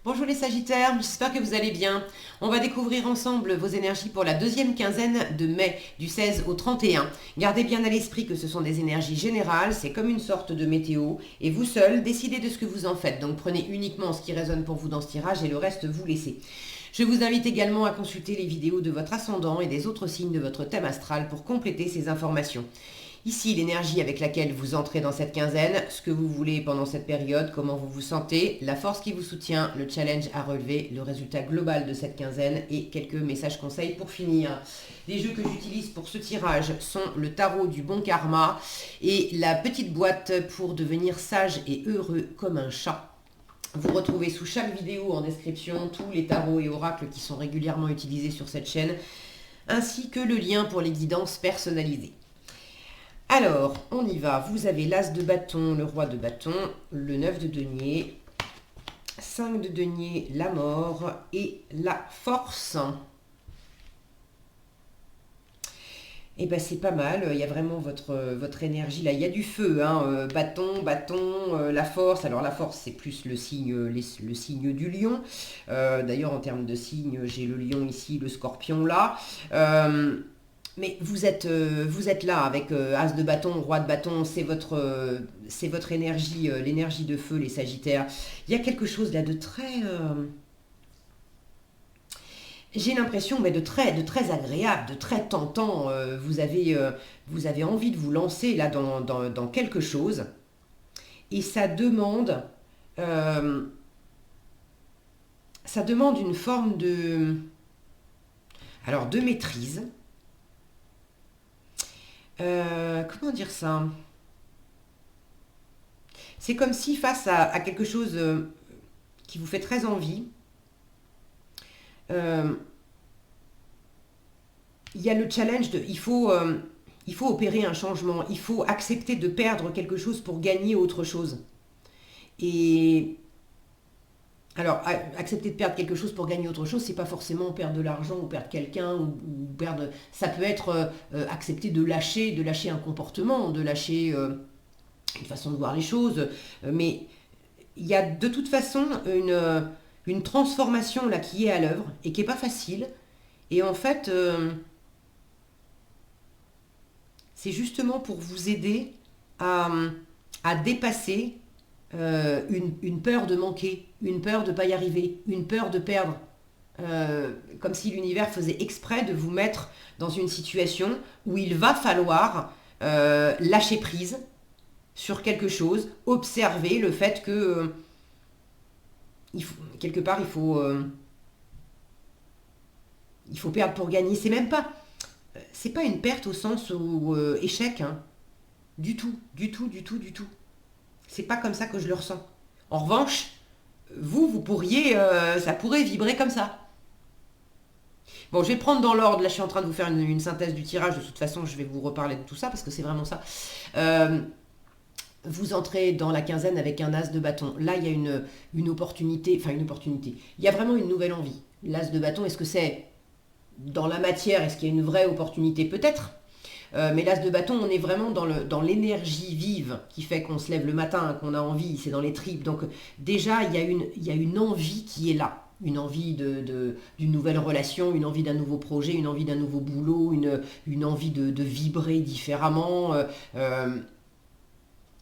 Bonjour les Sagittaires, j'espère que vous allez bien. On va découvrir ensemble vos énergies pour la deuxième quinzaine de mai, du 16 au 31. Gardez bien à l'esprit que ce sont des énergies générales, c'est comme une sorte de météo, et vous seul décidez de ce que vous en faites. Donc prenez uniquement ce qui résonne pour vous dans ce tirage et le reste vous laissez. Je vous invite également à consulter les vidéos de votre ascendant et des autres signes de votre thème astral pour compléter ces informations. Ici, l'énergie avec laquelle vous entrez dans cette quinzaine, ce que vous voulez pendant cette période, comment vous vous sentez, la force qui vous soutient, le challenge à relever, le résultat global de cette quinzaine et quelques messages conseils pour finir. Les jeux que j'utilise pour ce tirage sont le tarot du bon karma et la petite boîte pour devenir sage et heureux comme un chat. Vous retrouvez sous chaque vidéo en description tous les tarots et oracles qui sont régulièrement utilisés sur cette chaîne, ainsi que le lien pour les guidances personnalisées. Alors, on y va. Vous avez l'as de bâton, le roi de bâton, le 9 de denier, 5 de denier, la mort et la force. Et bien c'est pas mal, il y a vraiment votre énergie là, il y a du feu, hein, bâton, la force. Alors la force c'est plus le signe, le signe du lion. D'ailleurs en termes de signe, j'ai le lion ici, le scorpion là. Mais vous êtes là avec As de bâton, Roi de bâton, c'est votre énergie, l'énergie de feu, les Sagittaires. Il y a quelque chose là de très... j'ai l'impression mais de très agréable, de très tentant. Vous avez envie de vous lancer là dans quelque chose. Et euh, ça demande une forme de... Alors de maîtrise. Comment dire ça? C'est comme si face à quelque chose qui vous fait très envie, euh, il y a le challenge de... il faut opérer un changement, il faut accepter de perdre quelque chose pour gagner autre chose. Et alors, accepter de perdre quelque chose pour gagner autre chose, c'est pas forcément perdre de l'argent ou perdre quelqu'un ou perdre. Ça peut être accepter de lâcher un comportement, de lâcher une façon de voir les choses. Mais il y a de toute façon une transformation là qui est à l'œuvre et qui est pas facile. Et en fait, c'est justement pour vous aider à, à dépasser une peur de manquer, une peur de ne pas y arriver, une peur de perdre. Comme si l'univers faisait exprès de vous mettre dans une situation où il va falloir lâcher prise sur quelque chose, observer le fait que quelque part il faut perdre pour gagner. C'est pas une perte au sens où échec, hein. Du tout, du tout, du tout, du tout. C'est pas comme ça que je le ressens. En revanche, vous pourriez, ça pourrait vibrer comme ça. Bon, je vais prendre dans l'ordre. Là, je suis en train de vous faire une synthèse du tirage. De toute façon, je vais vous reparler de tout ça parce que c'est vraiment ça. Euh, vous entrez dans la quinzaine avec un as de bâton. Là, il y a une opportunité. Enfin, une opportunité. Il y a vraiment une nouvelle envie. L'as de bâton, est-ce que c'est dans la matière? Est-ce qu'il y a une vraie opportunité? Peut-être. Mais l'as de bâton, on est vraiment dans l'énergie vive qui fait qu'on se lève le matin, qu'on a envie, c'est dans les tripes. Donc déjà, il y a une envie qui est là. Une envie d'une nouvelle relation, une envie d'un nouveau projet, une envie d'un nouveau boulot, une envie de vibrer différemment.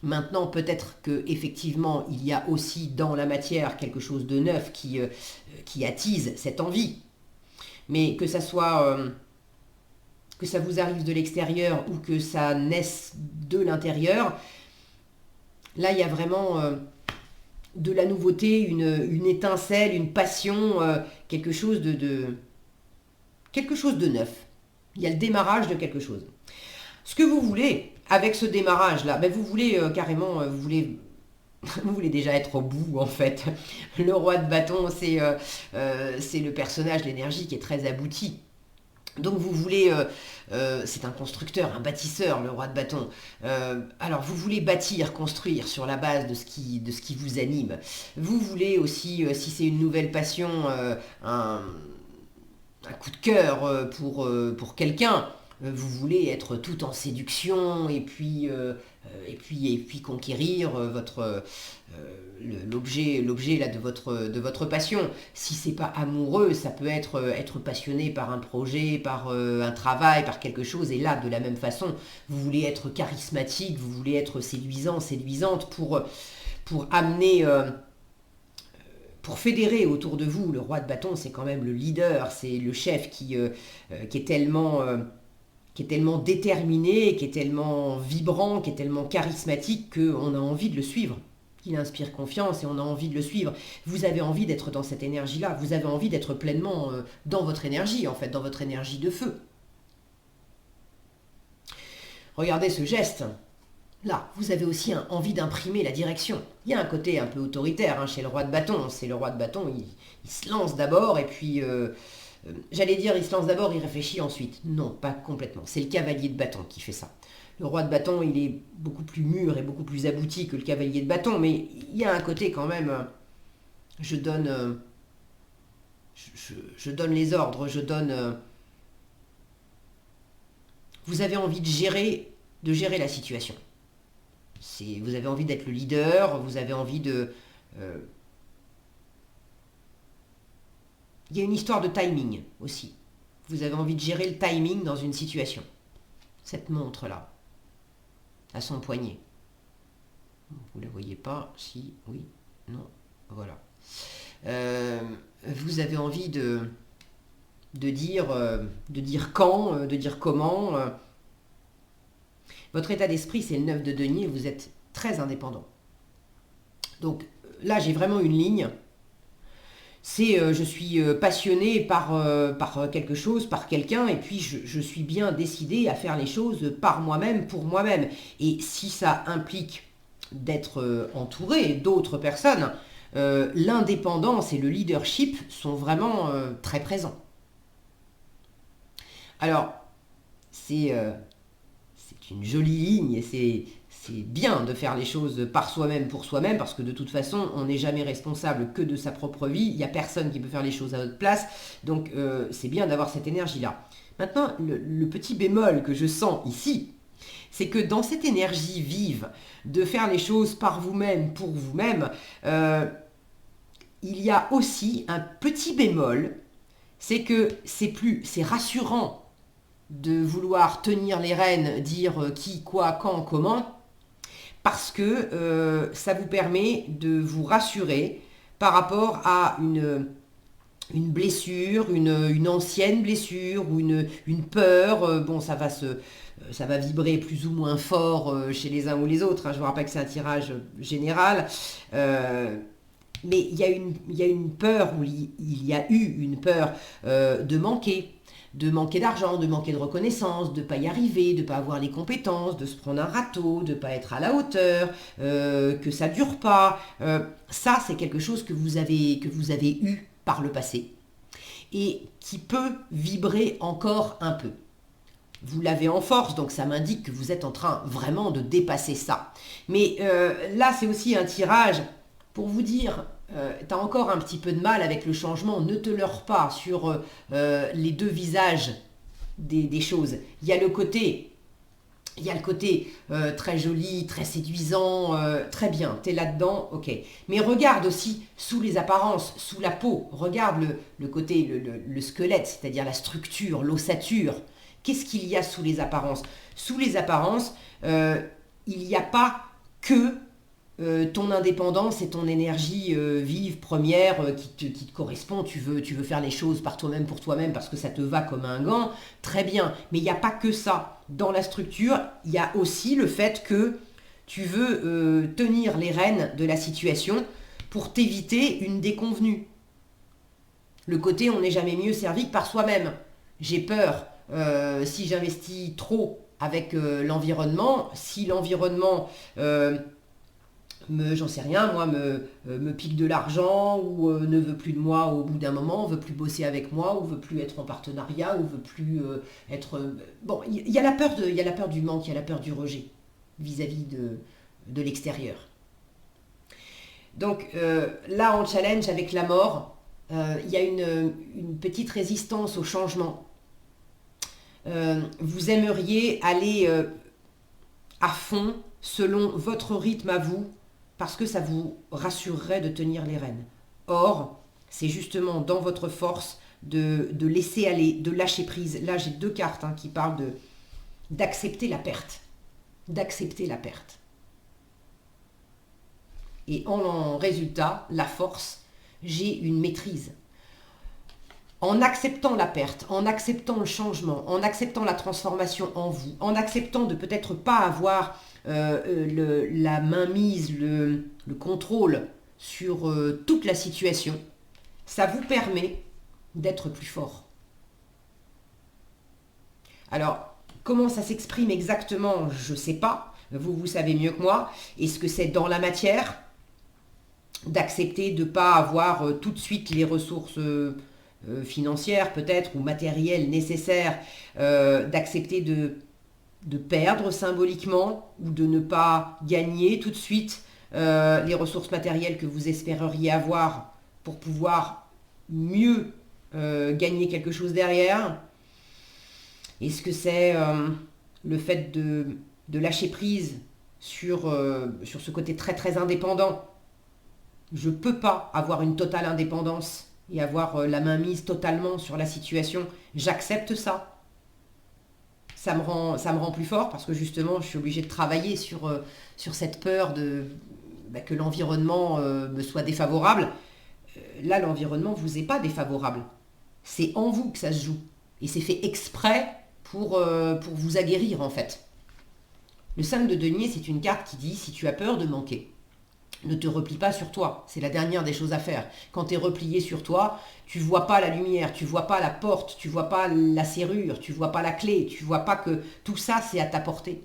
Maintenant, peut-être que effectivement, il y a aussi dans la matière quelque chose de neuf qui attise cette envie. Mais que ça vous arrive de l'extérieur ou que ça naisse de l'intérieur, là il y a vraiment de la nouveauté, une étincelle, une passion, quelque chose de neuf. Il y a le démarrage de quelque chose. Ce que vous voulez avec ce démarrage là, ben vous voulez carrément, vous voulez déjà être au bout en fait. Le roi de bâton, c'est le personnage, l'énergie qui est très abouti. Donc vous voulez, c'est un constructeur, un bâtisseur, le roi de bâton. Alors vous voulez bâtir, construire sur la base de ce qui vous anime. Vous voulez aussi, si c'est une nouvelle passion, un coup de cœur pour quelqu'un. vous voulez être tout en séduction et puis conquérir l'objet là de votre passion. Si c'est pas amoureux, ça peut être passionné par un projet, par un travail, par quelque chose. Et là, de la même façon, vous voulez être charismatique, vous voulez être séduisant, séduisante pour amener pour fédérer autour de vous. Le roi de bâton, c'est quand même le leader, c'est le chef qui est tellement déterminé, qui est tellement vibrant, qui est tellement charismatique qu'on a envie de le suivre. Il inspire confiance et on a envie de le suivre. Vous avez envie d'être dans cette énergie-là, vous avez envie d'être pleinement dans votre énergie, en fait, dans votre énergie de feu. Regardez ce geste. Là, vous avez aussi envie d'imprimer la direction. Il y a un côté un peu autoritaire chez le roi de bâton. C'est le roi de bâton, il se lance d'abord et puis, j'allais dire, il se lance d'abord, il réfléchit ensuite. Non, pas complètement. C'est le cavalier de bâton qui fait ça. Le roi de bâton, il est beaucoup plus mûr et beaucoup plus abouti que le cavalier de bâton, mais il y a un côté quand même, je donne les ordres, vous avez envie de gérer la situation. Vous avez envie d'être le leader, vous avez envie de... Il y a une histoire de timing aussi. Vous avez envie de gérer le timing dans une situation. Cette montre-là, à son poignet. Vous ne la voyez pas? Si, oui, non, voilà. Vous avez envie de dire quand, de dire comment... Votre état d'esprit, c'est le 9 de denier, vous êtes très indépendant. Donc là, j'ai vraiment une ligne. C'est je suis passionné par quelque chose, par quelqu'un, et puis je suis bien décidé à faire les choses par moi-même, pour moi-même. Et si ça implique d'être entouré d'autres personnes, l'indépendance et le leadership sont vraiment très présents. Alors, c'est une jolie ligne et c'est bien de faire les choses par soi-même, pour soi-même, parce que de toute façon, on n'est jamais responsable que de sa propre vie. Il n'y a personne qui peut faire les choses à notre place. Donc, c'est bien d'avoir cette énergie-là. Maintenant, le petit bémol que je sens ici, c'est que dans cette énergie vive de faire les choses par vous-même, pour vous-même, il y a aussi un petit bémol, c'est que c'est rassurant de vouloir tenir les rênes, dire qui, quoi, quand, comment, parce que ça vous permet de vous rassurer par rapport à une blessure, une ancienne blessure ou une peur. Bon, ça va vibrer plus ou moins fort chez les uns ou les autres. Je vous rappelle que c'est un tirage général. Mais il y a une peur, ou il y a eu une peur de manquer d'argent, de manquer de reconnaissance, de ne pas y arriver, de ne pas avoir les compétences, de se prendre un râteau, de ne pas être à la hauteur, que ça ne dure pas. Ça, c'est quelque chose que vous avez eu par le passé et qui peut vibrer encore un peu. Vous l'avez en force, donc ça m'indique que vous êtes en train vraiment de dépasser ça. Mais là, c'est aussi un tirage pour vous dire, tu as encore un petit peu de mal avec le changement, ne te leurre pas sur les deux visages des choses. Il y a le côté très joli, très séduisant, très bien, tu es là-dedans, ok. Mais regarde aussi sous les apparences, sous la peau, regarde le côté, le squelette, c'est-à-dire la structure, l'ossature. Qu'est-ce qu'il y a sous les apparences? Sous les apparences, il n'y a pas que ton indépendance et ton énergie vive, première, qui te correspond. Tu veux faire les choses par toi-même, pour toi-même, parce que ça te va comme un gant, très bien. Mais il n'y a pas que ça. Dans la structure, il y a aussi le fait que tu veux tenir les rênes de la situation pour t'éviter une déconvenue. Le côté, on n'est jamais mieux servi que par soi-même. J'ai peur, si j'investis trop avec l'environnement, si l'environnement... j'en sais rien, moi, me pique de l'argent ou ne veut plus de moi au bout d'un moment, veut plus bosser avec moi ou veut plus être en partenariat ou veut plus être... Bon, il y a la peur du manque, il y a la peur du rejet vis-à-vis de l'extérieur. Donc là, en challenge avec la mort, il y a une petite résistance au changement. vous aimeriez aller à fond selon votre rythme à vous, parce que ça vous rassurerait de tenir les rênes. Or, c'est justement dans votre force de laisser aller, de lâcher prise. Là, j'ai 2 cartes qui parlent d'accepter la perte. D'accepter la perte. Et en résultat, la force, j'ai une maîtrise. En acceptant la perte, en acceptant le changement, en acceptant la transformation en vous, en acceptant de peut-être pas avoir la mainmise, le contrôle sur toute la situation, ça vous permet d'être plus fort. Alors, comment ça s'exprime exactement, je ne sais pas. Vous savez mieux que moi. Est-ce que c'est dans la matière d'accepter de ne pas avoir tout de suite les ressources financières peut-être ou matérielles nécessaires, d'accepter de perdre symboliquement ou de ne pas gagner tout de suite les ressources matérielles que vous espéreriez avoir pour pouvoir mieux gagner quelque chose derrière? Est-ce que c'est le fait de lâcher prise sur ce côté très très indépendant? Je ne peux pas avoir une totale indépendance et avoir la main mise totalement sur la situation. J'accepte ça. Ça me rend plus fort parce que justement, je suis obligée de travailler sur cette peur que l'environnement me soit défavorable. Là, l'environnement ne vous est pas défavorable. C'est en vous que ça se joue. Et c'est fait exprès pour vous aguerrir, en fait. Le 5 de denier, c'est une carte qui dit, si tu as peur de manquer, ne te replie pas sur toi. C'est la dernière des choses à faire. Quand tu es replié sur toi, tu vois pas la lumière, tu vois pas la porte, tu vois pas la serrure, tu vois pas la clé, tu vois pas que tout ça, c'est à ta portée.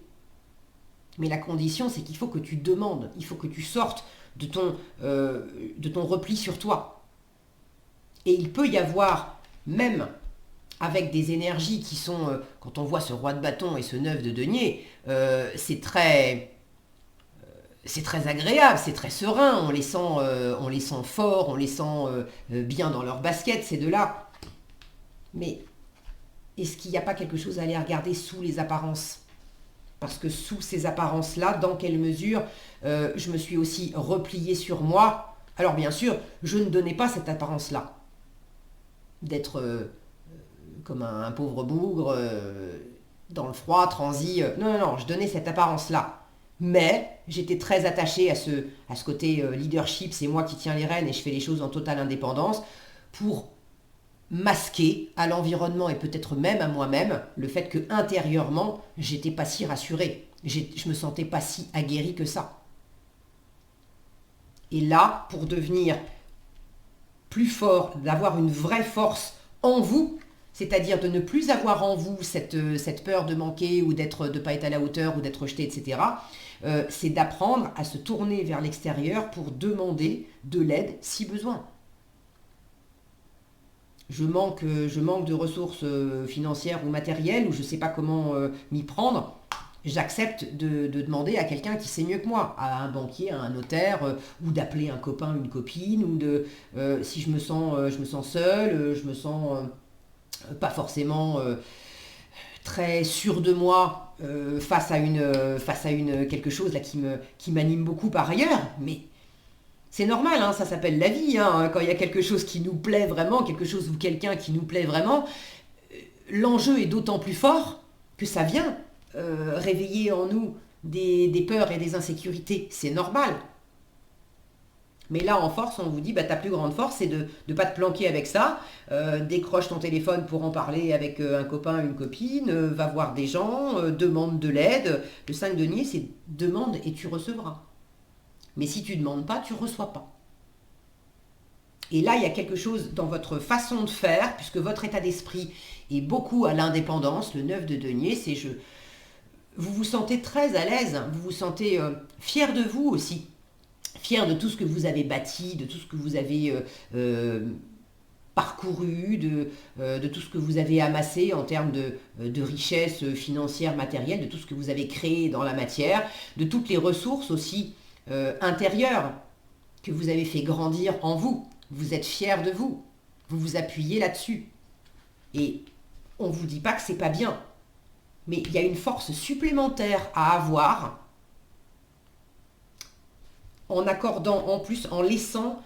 Mais la condition, c'est qu'il faut que tu demandes, il faut que tu sortes de ton repli sur toi. Et il peut y avoir, même avec des énergies qui sont, quand on voit ce roi de bâton et ce 9 de denier, c'est très agréable, c'est très serein, on les sent forts, on les sent bien dans leur basket, ces deux-là. Mais est-ce qu'il n'y a pas quelque chose à aller regarder sous les apparences? Parce que sous ces apparences-là, dans quelle mesure je me suis aussi repliée sur moi? Alors bien sûr, je ne donnais pas cette apparence-là, d'être comme un pauvre bougre, dans le froid, transi. Non, je donnais cette apparence-là. Mais j'étais très attachée à ce côté leadership, c'est moi qui tiens les rênes et je fais les choses en totale indépendance pour masquer à l'environnement et peut-être même à moi-même le fait que intérieurement, j'étais pas si rassurée. Je me sentais pas si aguerrie que ça. Et là, pour devenir plus fort, d'avoir une vraie force en vous, c'est-à-dire de ne plus avoir en vous cette peur de manquer ou de ne pas être à la hauteur ou d'être rejeté, etc., c'est d'apprendre à se tourner vers l'extérieur pour demander de l'aide si besoin. Je manque de ressources financières ou matérielles ou je ne sais pas comment m'y prendre. J'accepte de demander à quelqu'un qui sait mieux que moi, à un banquier, à un notaire, ou d'appeler un copain, une copine, ou si je me sens seule, je me sens pas forcément très sûre de moi face à quelque chose là qui m'anime beaucoup par ailleurs, mais c'est normal, ça s'appelle la vie, quand il y a quelque chose qui nous plaît vraiment, quelque chose ou quelqu'un qui nous plaît vraiment, l'enjeu est d'autant plus fort que ça vient réveiller en nous des peurs et des insécurités, c'est normal. Mais là, en force, on vous dit, ta plus grande force, c'est de ne pas te planquer avec ça. Décroche ton téléphone pour en parler avec un copain, une copine, va voir des gens, demande de l'aide. Le 5 de denier, c'est demande et tu recevras. Mais si tu ne demandes pas, tu ne reçois pas. Et là, il y a quelque chose dans votre façon de faire, puisque votre état d'esprit est beaucoup à l'indépendance. Le 9 de denier, c'est vous vous sentez très à l'aise, vous vous sentez fier de vous aussi. Fier de tout ce que vous avez bâti, de tout ce que vous avez parcouru, de tout ce que vous avez amassé en termes de richesse financière, matérielle, de tout ce que vous avez créé dans la matière, de toutes les ressources aussi intérieures que vous avez fait grandir en vous. Vous êtes fier de vous. Vous vous appuyez là-dessus. Et On ne vous dit pas que c'est pas bien, mais il y a une force supplémentaire à avoir en accordant, en plus, en laissant...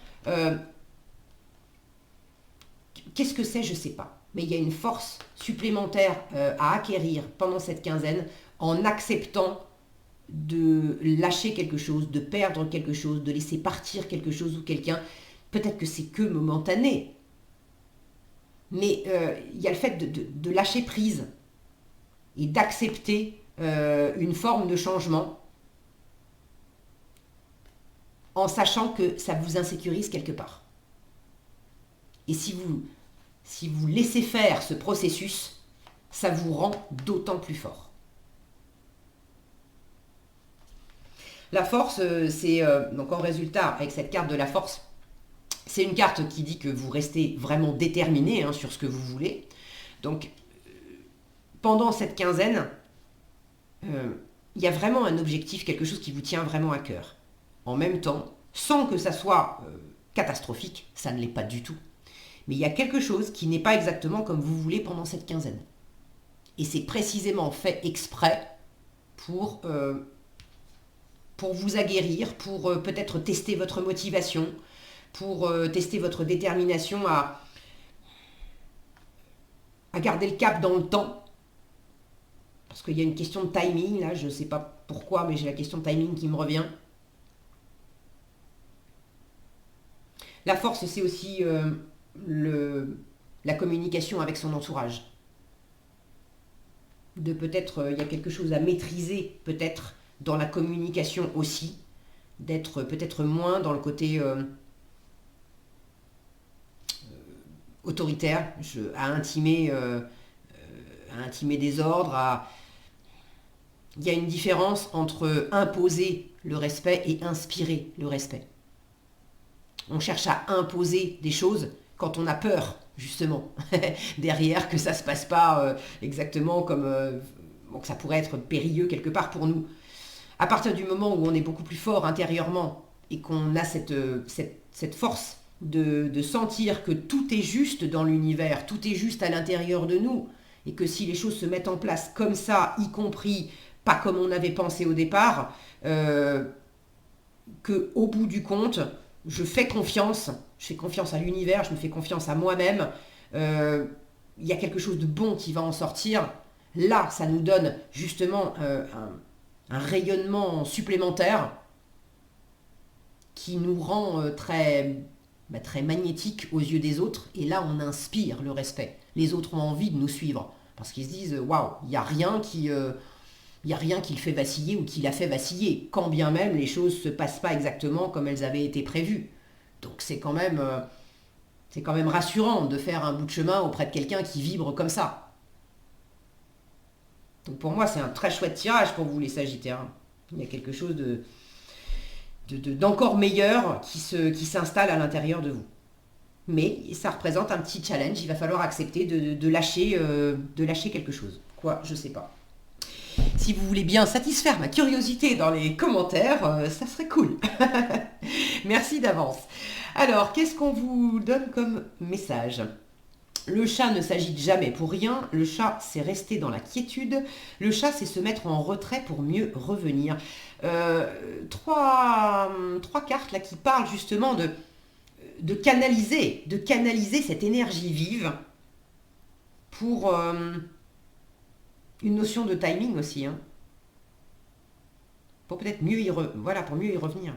qu'est-ce que c'est? Je ne sais pas. Mais il y a une force supplémentaire à acquérir pendant cette quinzaine en acceptant de lâcher quelque chose, de perdre quelque chose, de laisser partir quelque chose ou quelqu'un. Peut-être que c'est que momentané. Mais il y a le fait de lâcher prise et d'accepter une forme de changement en sachant que ça vous insécurise quelque part. Et si vous laissez faire ce processus, ça vous rend d'autant plus fort. La force, c'est donc en résultat, avec cette carte de la force, c'est une carte qui dit que vous restez vraiment déterminé sur ce que vous voulez. Donc, pendant cette quinzaine, il y a vraiment un objectif, quelque chose qui vous tient vraiment à cœur. En même temps, sans que ça soit catastrophique, ça ne l'est pas du tout. Mais il y a quelque chose qui n'est pas exactement comme vous voulez pendant cette quinzaine. Et c'est précisément fait exprès pour vous aguerrir, pour peut-être tester votre motivation, pour tester votre détermination à garder le cap dans le temps. Parce qu'il y a une question de timing, là, je ne sais pas pourquoi, mais j'ai la question de timing qui me revient. La force, c'est aussi la communication avec son entourage. De peut-être, il y a quelque chose à maîtriser, peut-être, dans la communication aussi, d'être peut-être moins dans le côté autoritaire, à intimer des ordres. Il y a une différence entre imposer le respect et inspirer le respect. On cherche à imposer des choses quand on a peur, justement, derrière, que ça ne se passe pas exactement comme... que ça pourrait être périlleux quelque part pour nous. À partir du moment où on est beaucoup plus fort intérieurement et qu'on a cette force de sentir que tout est juste dans l'univers, tout est juste à l'intérieur de nous, et que si les choses se mettent en place comme ça, y compris pas comme on avait pensé au départ, qu'au bout du compte, je fais confiance à l'univers, je me fais confiance à moi-même, il y a quelque chose de bon qui va en sortir. Là, ça nous donne justement un rayonnement supplémentaire qui nous rend très magnétique aux yeux des autres. Et là, on inspire le respect. Les autres ont envie de nous suivre parce qu'ils se disent « Waouh, il n'y a rien qui le fait vaciller ou qui l'a fait vaciller, quand bien même les choses ne se passent pas exactement comme elles avaient été prévues. » Donc c'est quand même rassurant de faire un bout de chemin auprès de quelqu'un qui vibre comme ça. Donc pour moi, c'est un très chouette tirage pour vous les Sagittaires. Il y a quelque chose d'encore meilleur qui s'installe à l'intérieur de vous. Mais ça représente un petit challenge, il va falloir accepter de lâcher quelque chose. Quoi, je sais pas. Si vous voulez bien satisfaire ma curiosité dans les commentaires, ça serait cool. Merci d'avance. Alors, qu'est-ce qu'on vous donne comme message ? Le chat ne s'agite jamais pour rien. Le chat, c'est rester dans la quiétude. Le chat, c'est se mettre en retrait pour mieux revenir. Trois cartes là qui parlent justement de canaliser cette énergie vive pour une notion de timing aussi. Pour peut-être mieux pour mieux y revenir.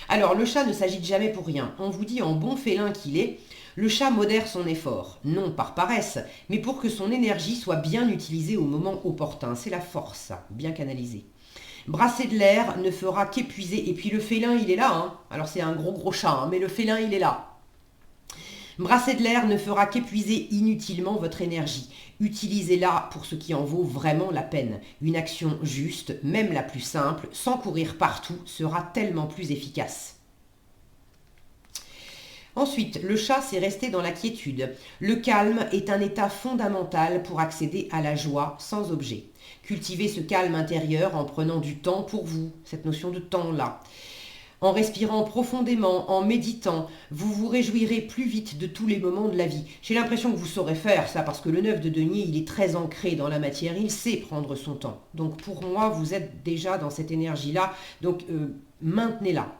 Alors, le chat ne s'agite jamais pour rien. On vous dit en bon félin qu'il est, le chat modère son effort, non par paresse, mais pour que son énergie soit bien utilisée au moment opportun. C'est la force, bien canalisée. Brasser de l'air ne fera qu'épuiser. Et puis le félin, il est là. Alors c'est un gros chat, mais le félin, il est là. Brasser de l'air ne fera qu'épuiser inutilement votre énergie. Utilisez-la pour ce qui en vaut vraiment la peine. Une action juste, même la plus simple, sans courir partout, sera tellement plus efficace. Ensuite, le chat, c'est rester dans la quiétude. Le calme est un état fondamental pour accéder à la joie sans objet. Cultivez ce calme intérieur en prenant du temps pour vous, cette notion de temps-là. En respirant profondément, en méditant, vous vous réjouirez plus vite de tous les moments de la vie. J'ai l'impression que vous saurez faire ça parce que le 9 de denier, il est très ancré dans la matière, il sait prendre son temps. Donc pour moi, vous êtes déjà dans cette énergie-là, donc maintenez-la.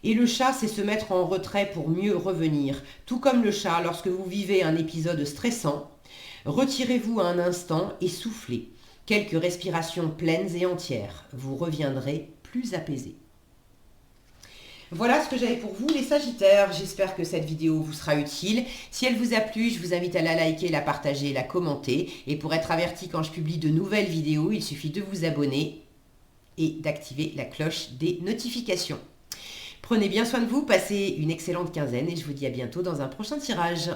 Et le chat, c'est se mettre en retrait pour mieux revenir. Tout comme le chat, lorsque vous vivez un épisode stressant, retirez-vous un instant et soufflez. Quelques respirations pleines et entières. Vous reviendrez plus apaisé. Voilà ce que j'avais pour vous les Sagittaires. J'espère que cette vidéo vous sera utile. Si elle vous a plu, je vous invite à la liker, la partager, la commenter. Et pour être averti quand je publie de nouvelles vidéos, il suffit de vous abonner et d'activer la cloche des notifications. Prenez bien soin de vous, passez une excellente quinzaine et je vous dis à bientôt dans un prochain tirage.